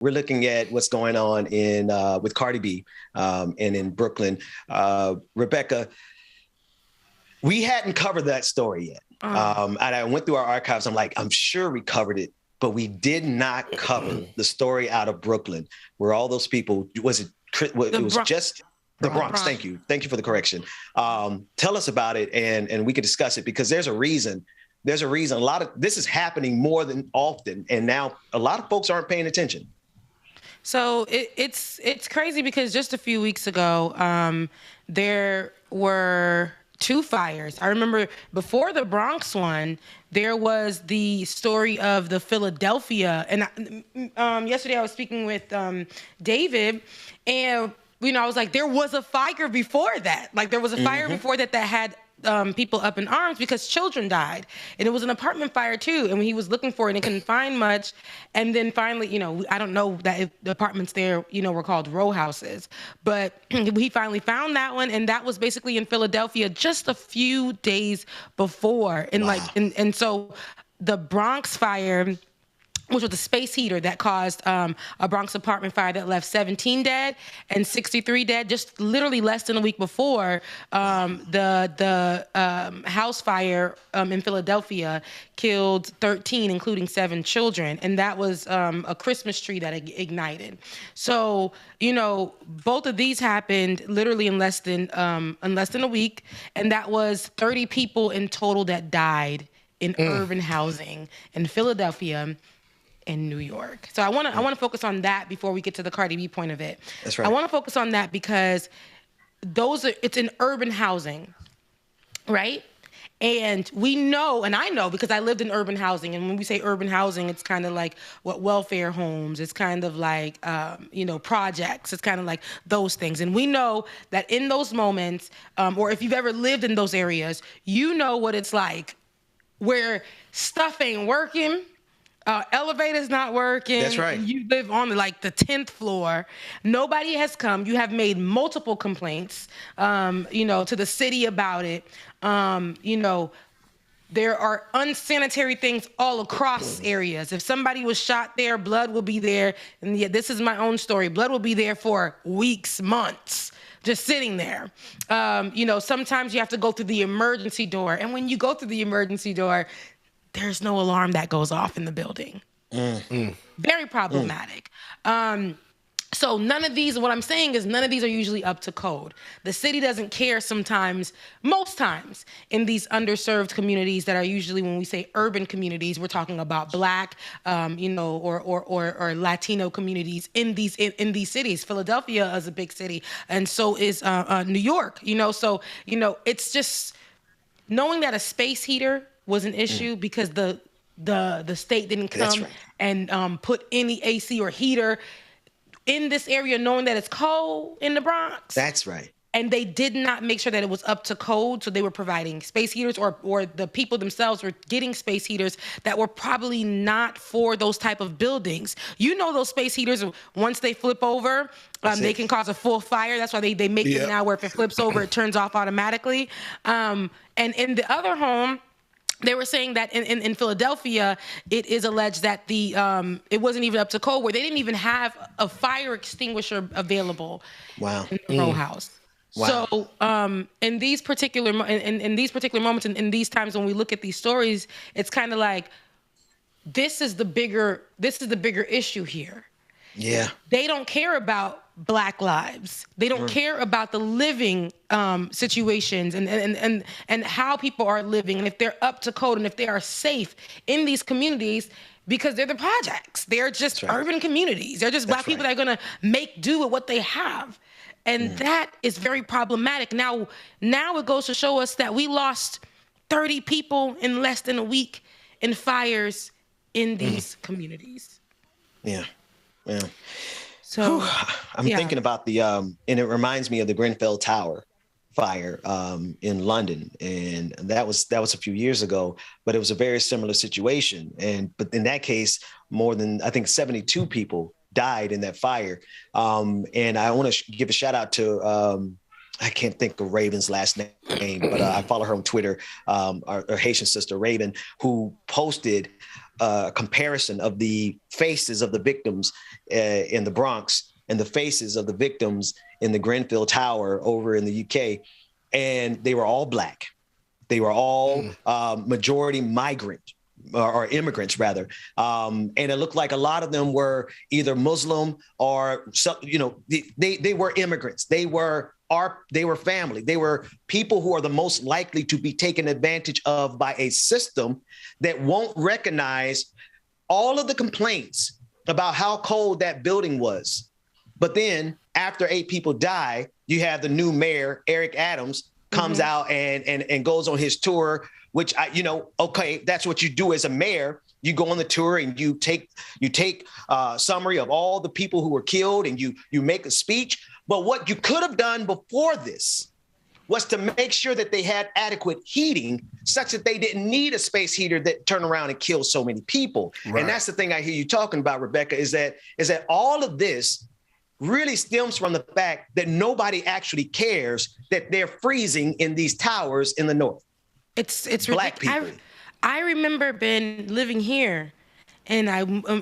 we're looking at what's going on in with Cardi B and in Brooklyn. Rebecca, we hadn't covered that story yet. And I went through our archives. I'm like, I'm sure we covered it, but we did not cover the story out of Brooklyn, where all those people, it was just the Bronx. Thank you for the correction. Tell us about it, and we could discuss it, because there's a reason. There's a reason. A lot of this is happening more than often, and now a lot of folks aren't paying attention. So it's crazy, because just a few weeks ago, there were 2 fires. I remember before the Bronx one, there was the story of the Philadelphia. And yesterday I was speaking with David, and I was like, there was a fire before that. Like, there was a fire before that had people up in arms because children died. And it was an apartment fire too. And he was looking for it and couldn't find much. And then finally, I don't know that if the apartments there, were called row houses, but he finally found that one. And that was basically in Philadelphia just a few days before. And wow. and so the Bronx fire, which was a space heater that caused a Bronx apartment fire that left 17 dead and 63 dead, just literally less than a week before. The house fire in Philadelphia killed 13, including 7 children, and that was a Christmas tree that ignited. So, both of these happened literally in less than a week, and that was 30 people in total that died in urban housing in Philadelphia, in New York. So I want to focus on that before we get to the Cardi B point of it. That's right. I want to focus on that because it's in urban housing, right? And we know, and I know because I lived in urban housing. And when we say urban housing, it's kind of like what welfare homes. It's kind of like, projects. It's kind of like those things. And we know that in those moments, or if you've ever lived in those areas, you know what it's like where stuff ain't working. Elevator's not working. That's right. You live on the 10th floor. Nobody has come. You have made multiple complaints, to the city about it. There are unsanitary things all across areas. If somebody was shot there, blood will be there. And yeah, this is my own story. Blood will be there for weeks, months, just sitting there. Sometimes you have to go through the emergency door. And when you go through the emergency door, there's no alarm that goes off in the building. Very problematic. So none of these, what I'm saying is none of these are usually up to code. The city doesn't care sometimes, most times, in these underserved communities that are usually, when we say urban communities, we're talking about Black, or Latino communities in these cities. Philadelphia is a big city, and so is New York. So it's just knowing that a space heater was an issue because the state didn't come and put any AC or heater in this area, knowing that it's cold in the Bronx. That's right. And they did not make sure that it was up to code, so they were providing space heaters, or the people themselves were getting space heaters that were probably not for those type of buildings. Those space heaters, once they flip over, they can cause a full fire. That's why they make them now where if it flips over, it turns off automatically. And in the other home, they were saying that in Philadelphia, it is alleged that it wasn't even up to code, where they didn't even have a fire extinguisher available. Wow. In the row house. Wow. So in these particular moments, in these times when we look at these stories, it's kind of like this is the bigger issue here. Yeah. They don't care about Black lives. They don't care about the living situations and how people are living, and if they're up to code and if they are safe in these communities, because they're the projects. They're just urban communities. They're just Black people that are going to make do with what they have. And that is very problematic. Now it goes to show us that we lost 30 people in less than a week in fires in these communities. Yeah. So I'm thinking about and it reminds me of the Grenfell Tower fire in London, and that was a few years ago, but it was a very similar situation. But in that case, more than I think 72 people died in that fire. And I want to give a shout out to I can't think of Raven's last name, but I follow her on Twitter, our Haitian sister Raven, who posted a comparison of the faces of the victims in the Bronx and the faces of the victims in the Grenfell Tower over in the UK. And they were all Black. They were all majority migrant or immigrants rather. And it looked like a lot of them were either Muslim or, they were immigrants. They were family. They were people who are the most likely to be taken advantage of by a system that won't recognize all of the complaints about how cold that building was. But then after 8 people die, you have the new mayor, Eric Adams, comes out and goes on his tour, which okay, that's what you do as a mayor. You go on the tour and you take summary of all the people who were killed and you make a speech. But what you could have done before this was to make sure that they had adequate heating such that they didn't need a space heater that turned around and killed so many people. Right. And that's the thing I hear you talking about, Rebecca, is that all of this really stems from the fact that nobody actually cares that they're freezing in these towers in the north. It's Black people. I remember living here, and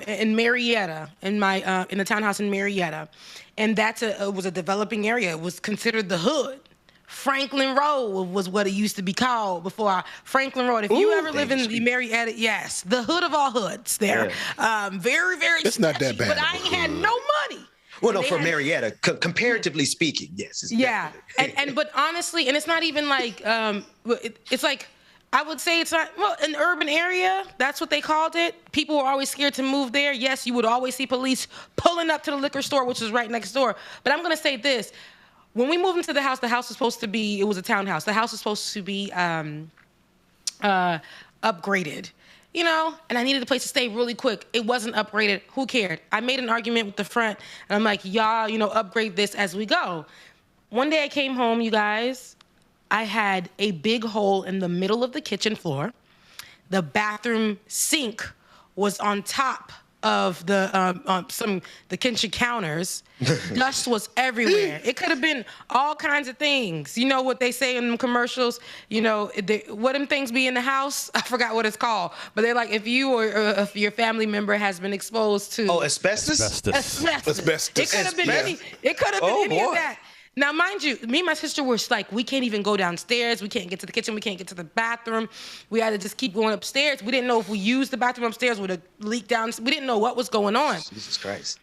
in Marietta, in the townhouse in Marietta, and it was a developing area. It was considered the hood. Franklin Road was what it used to be called before. Franklin Road. If you ever live in the Marietta, yes, the hood of all hoods there. Yeah. Very, very. It's not that bad. But I ain't had no money. Well, no, for Marietta, comparatively speaking, yes. But honestly, and it's not even like, it's like, I would say it's not, an urban area. That's what they called it. People were always scared to move there. Yes, you would always see police pulling up to the liquor store, which is right next door. But I'm going to say this. When we moved into the house was supposed to be, it was a townhouse. The house was supposed to be upgraded. And I needed a place to stay really quick. It wasn't upgraded. Who cared? I made an argument with the front, and I'm like, y'all, upgrade this as we go. One day I came home, you guys. I had a big hole in the middle of the kitchen floor. The bathroom sink was on top of the kitchen counters. Dust was everywhere. It could have been all kinds of things. You know what they say in them commercials? What them things be in the house? I forgot what it's called. But they're like, if you or if your family member has been exposed to asbestos. Asbestos. It could have been any of that. Now, mind you, me and my sister were like, we can't even go downstairs. We can't get to the kitchen. We can't get to the bathroom. We had to just keep going upstairs. We didn't know if we used the bathroom upstairs would have leaked down. We didn't know what was going on. Jesus Christ.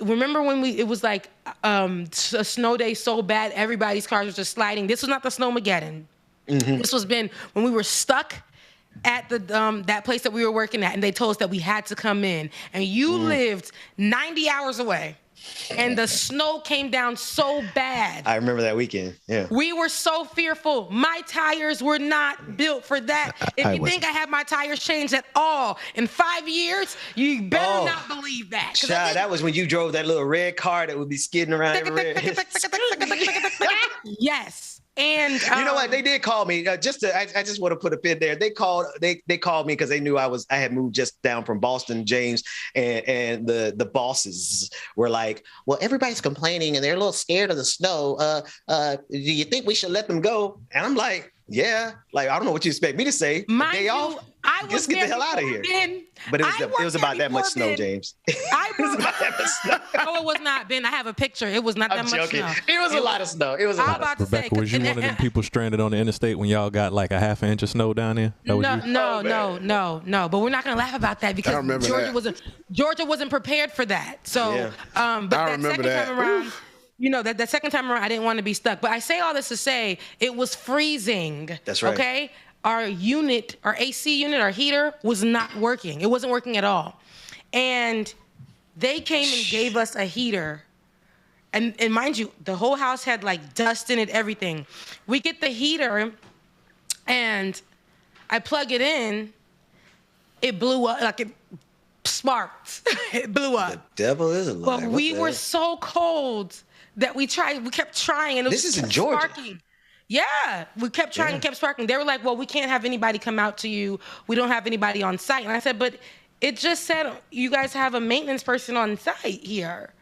Remember when it was like a snow day so bad, everybody's cars was just sliding. This was not the Snowmageddon. This was when we were stuck at that place that we were working at, and they told us that we had to come in. And you lived 90 hours away. And the snow came down so bad. I remember that weekend. Yeah. We were so fearful. My tires were not built for that. If you think I had my tires changed at all in 5 years, you better not believe that. Child, that was when you drove that little red car that would be skidding around everywhere. Yes. And you know what? They did call me. I just want to put a pin there. They called me because they knew I had moved just down from Boston, James, and the bosses were like, "Well, everybody's complaining and they're a little scared of the snow. Do you think we should let them go?" And I'm like, "Yeah." Like, I don't know what you expect me to say. Day off. Just get the hell out of here. But it was about that much snow, James. It was about that much snow. No, it was not, Ben. I have a picture. It was not that much snow. It was a lot of snow. It was a lot. Rebecca, was you one of them people stranded on the interstate when y'all got like a half inch of snow down there? No. But we're not gonna laugh about that because Georgia wasn't prepared for that. So, but I remember that. Time around, that second time around, I didn't want to be stuck. But I say all this to say it was freezing. That's right. Okay. Our AC unit, our heater was not working. It wasn't working at all. And they came and gave us a heater. And mind you, the whole house had like dust in it, everything. We get the heater and I plug it in. It blew up, like it sparked. It blew up. The devil is a liar. But we were so cold that we kept trying. And this is in Georgia. Sparking. Yeah, we kept trying and kept sparking. They were like, well, we can't have anybody come out to you. We don't have anybody on site. And I said, but it just said you guys have a maintenance person on site here.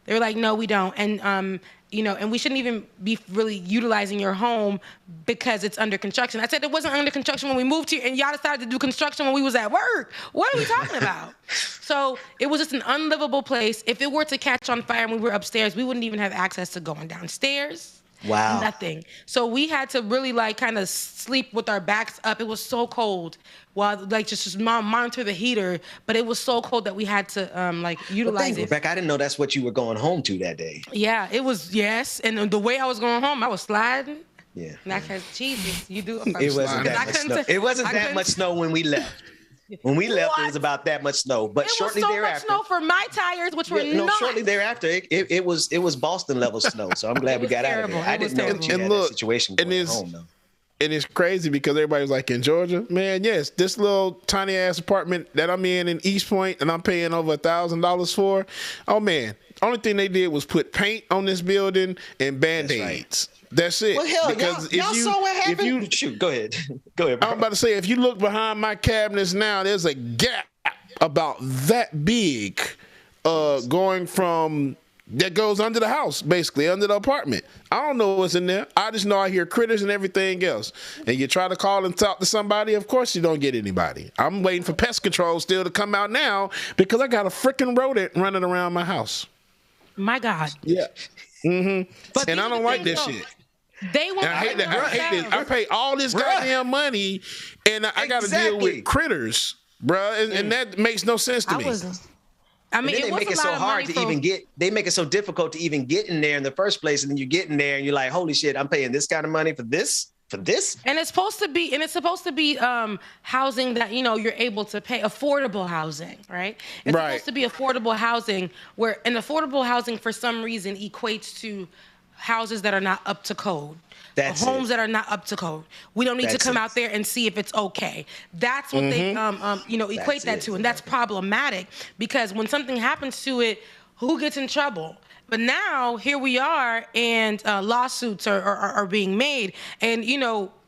They were like, no, we don't. And, you know, and we shouldn't even be really utilizing your home because it's under construction. I said it wasn't under construction when we moved here, and y'all decided to do construction when we was at work. What are we talking about? So it was just an unlivable place. If it were to catch on fire and we were upstairs, we wouldn't even have access to going downstairs. Wow. Nothing. So we had to really like kind of sleep with our backs up. It was so cold while like just monitor the heater, but it was so cold that we had to like utilize it. Rebecca, I didn't know that's what you were going home to that day. Yeah, it was, yes. And the way I was going home, I was sliding. Yeah. Not because Jesus, you do. It wasn't that much snow. It wasn't that much snow when we left. When we left, it was about that much snow. But it shortly was so thereafter, much snow for my tires, which were not. Shortly thereafter, it was Boston level snow. So I'm glad we got out of there. I didn't know that you had that situation going home though. And it's crazy because everybody's like, in Georgia, man, yes, this little tiny ass apartment that I'm in East Point and I'm paying over $1,000 for. Oh man, only thing they did was put paint on this building and Band-Aids. That's it. Well, hell, because y'all saw what happened. Shoot, go ahead. Go ahead, bro. I'm about to say, if you look behind my cabinets now, there's a gap about that big going from that goes under the house, basically, under the apartment. I don't know what's in there. I just know I hear critters and everything else. And you try to call and talk to somebody, of course you don't get anybody. I'm waiting for pest control still to come out now because I got a freaking rodent running around my house. My God. Yeah. Mm-hmm. But and I don't like this shit. They won't. I hate this. I pay all this goddamn money, and I got to deal with critters, bro, and that makes no sense to me. I mean, they make it so hard to even get. They make it so difficult to even get in there in the first place, and then you get in there, and you're like, "Holy shit! I'm paying this kind of money for this." And it's supposed to be housing that you're able to pay, affordable housing, right? It's supposed to be affordable housing, where an affordable housing for some reason equates to houses that are not up to code. Homes that are not up to code. We don't need to come out there and see if it's okay. That's what they equate that to, and that's problematic because when something happens to it, who gets in trouble? But now here we are, and lawsuits are being made, and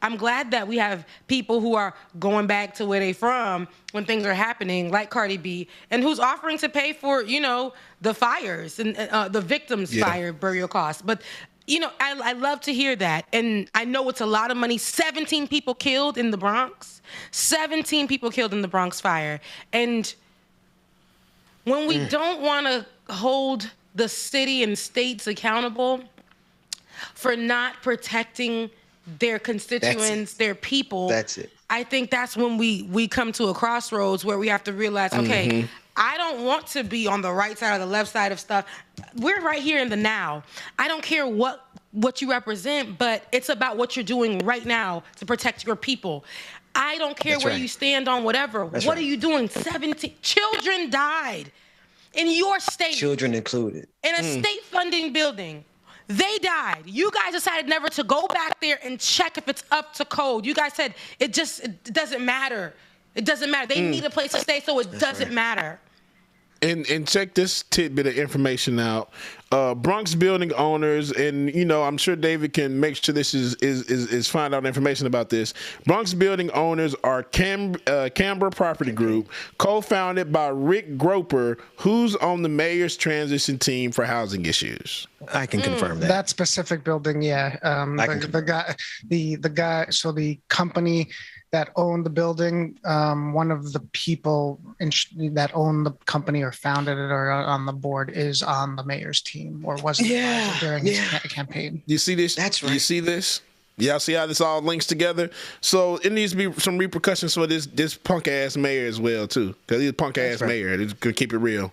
I'm glad that we have people who are going back to where they from when things are happening, like Cardi B, and who's offering to pay for the fires and the victims' fire burial costs. But I love to hear that, and I know it's a lot of money. 17 people killed in the Bronx. 17 people killed in the Bronx fire, and when we don't want to hold the city and states accountable for not protecting their constituents, their people. That's it. I think that's when we come to a crossroads where we have to realize, okay, I don't want to be on the right side or the left side of stuff. We're right here in the now. I don't care what you represent, but it's about what you're doing right now to protect your people. I don't care where you stand on whatever. What are you doing? 17 children died. In your state. Children included. In a state funding building. They died. You guys decided never to go back there and check if it's up to code. You guys said it doesn't matter. It doesn't matter. They need a place to stay, so it doesn't matter. And check this tidbit of information out. Bronx building owners, and I'm sure David can make sure this is find out information about this. Bronx building owners are Canberra Property Group, co-founded by Rick Groper, who's on the mayor's transition team for housing issues. I can confirm that. That specific building, yeah. The guy. So the company that owned the building, one of the people that owned the company or founded it or on the board is on the mayor's team or was during his campaign. You see this? That's right. You see this? Y'all see how this all links together? So it needs to be some repercussions for this punk ass mayor as well too, because he's a punk ass mayor. It's gonna keep it real.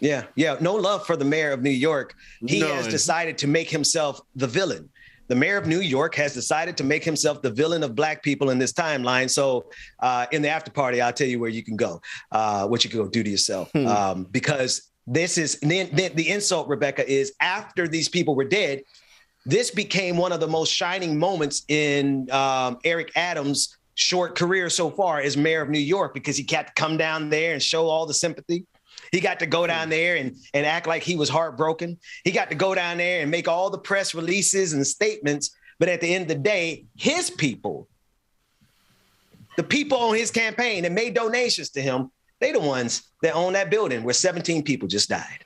Yeah. No love for the mayor of New York. He has decided to make himself the villain. The mayor of New York has decided to make himself the villain of black people in this timeline. So in the after party, I'll tell you where you can go, what you can go do to yourself. Because this is the insult, Rebecca, is after these people were dead, this became one of the most shining moments in Eric Adams' short career so far as mayor of New York, because he got to come down there and show all the sympathy. He got to go down there and act like he was heartbroken. He got to go down there and make all the press releases and statements. But at the end of the day, his people, the people on his campaign that made donations to him, they the ones that own that building where 17 people just died.